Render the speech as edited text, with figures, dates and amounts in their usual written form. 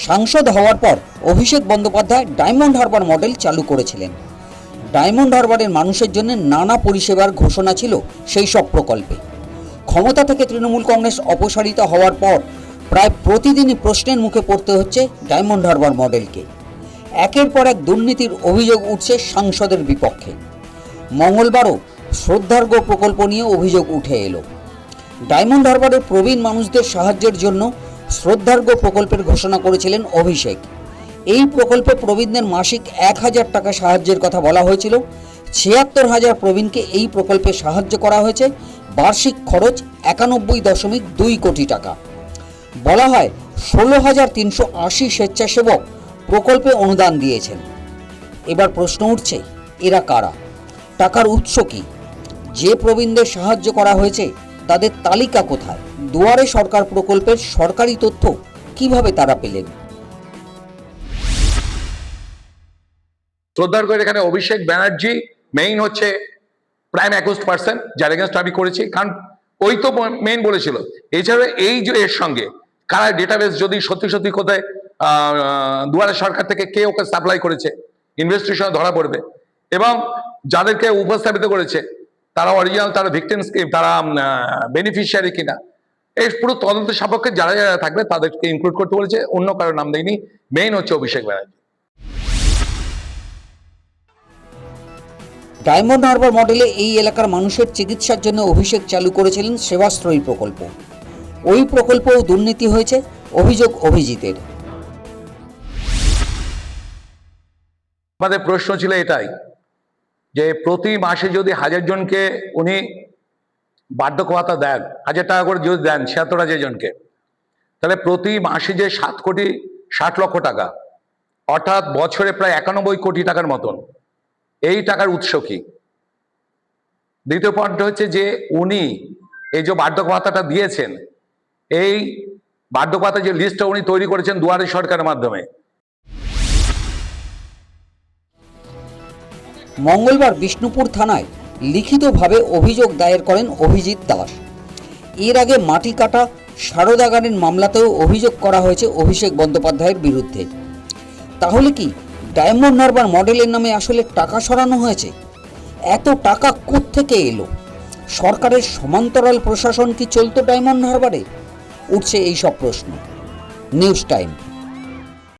সাংসদ হওয়ার পর অভিষেক বন্দ্যোপাধ্যায় ডায়মন্ড হারবার মডেল চালু করেছিলেন। ডায়মন্ড হারবারের মানুষের জন্য নানা পরিষেবার ঘোষণা ছিল সেই সব প্রকল্পে। ক্ষমতা থেকে তৃণমূল কংগ্রেস অপসারিত হওয়ার পর প্রায় প্রতিদিনই প্রশ্নের মুখে পড়তে হচ্ছে ডায়মন্ড হারবার মডেলকে। একের পর এক দুর্নীতির অভিযোগ উঠছে সাংসদের বিপক্ষে। মঙ্গলবারও শ্রদ্ধার্ঘ্য প্রকল্প নিয়ে অভিযোগ উঠে এলো। ডায়মন্ড হারবারের প্রবীণ মানুষদের সাহায্যের জন্য শ্রদ্ধার্ঘ্য প্রকল্পের ঘোষণা করেছিলেন অভিষেক। এই প্রকল্পে প্রবীণদের মাসিক 1,000 টাকা সাহায্যের কথা বলা হয়েছিল। ৭৬,000 প্রবীণকে এই প্রকল্পে সাহায্য করা হয়েছে। বার্ষিক খরচ 91.2 কোটি টাকা। বলা হয় 16,380 স্বেচ্ছাসেবক প্রকল্পে অনুদান দিয়েছেন। এবার প্রশ্ন উঠছে, এরা কারা? টাকার উৎস কি? যে প্রবীণদের সাহায্য করা হয়েছে তাদের তালিকা কোথায়? দুয়ারে সরকার প্রকল্পের সরকারি তথ্য কিভাবে তারা পেলেন? শ্রদ্ধার করে এখানে অভিষেক ব্যানার্জি মেইন হচ্ছে প্রাইম অ্যাকিউজড পারসন, যার এগেনস্ট আমি করেছি, কারণ ওই তো মেইন বলেছিল। এছাড়া এই যে এর সঙ্গে কারা ডেটাবেস যদি সত্যি সত্যি কোথায় দুয়ারে সরকার থেকে কে ওকে সাপ্লাই করেছে, ইনভেস্টিগেশন ধরা পড়বে, এবং যাদেরকে উপস্থাপিত করেছে তারা অরিজিনাল, তারা ভিকটিমস, তারা বেনিফিশিয়ারি কিনা, এই পুরো তদন্ত সাপেক্ষে যারা যারা থাকবে তাদেরকে ইনক্লুড করতে বলেছে। অন্য কারোর নাম দেয়নি। মেইন হচ্ছে অভিষেক ব্যানার্জি। ডায়মন্ড হারবার মডেলে এই এলাকার মানুষের চিকিৎসার জন্য অভিষেক চালু করেছিলেন সেবাশ্রয়ী প্রকল্প। ওই প্রকল্পেও দুর্নীতি হয়েছে, অভিযোগ অভিজিতের। আমাদের প্রশ্ন ছিল এটাই যে প্রতি মাসে যদি 1000 জনকে উনি বার্ধক্য ভাতা দেন, 1000 টাকা করে যদি দেন 76,000 জনকে, তাহলে প্রতি মাসে যে 7,60,00,000 টাকা, অর্থাৎ বছরে প্রায় 91 কোটি টাকার মতন, এই টাকার উৎস কি? দ্বিতীয় পয়েন্ট হচ্ছে যে উনি এই যে বার্ধক্য ভাতাটা দিয়েছেন, এই বার্ধক্য ভাতা যে লিস্টটা উনি তৈরি করেছেন দুয়ারে সরকারের মাধ্যমে। মঙ্গলবার বিষ্ণুপুর থানায় লিখিতভাবে অভিযোগ দায়ের করেন অভিজিৎ দাস। এর আগে মাটি কাটা সারদাগারের মামলাতেও অভিযোগ করা হয়েছে অভিষেক বন্দ্যোপাধ্যায়ের বিরুদ্ধে। তাহলে কি ডায়মন্ড হারবার মডেলের নামে আসলে টাকা সরানো হয়েছে? এত টাকা কোত্থেকে এলো? সরকারের সমান্তরাল প্রশাসন কি চলতো ডায়মন্ড হারবারে? উঠছে এই সব প্রশ্ন। News time.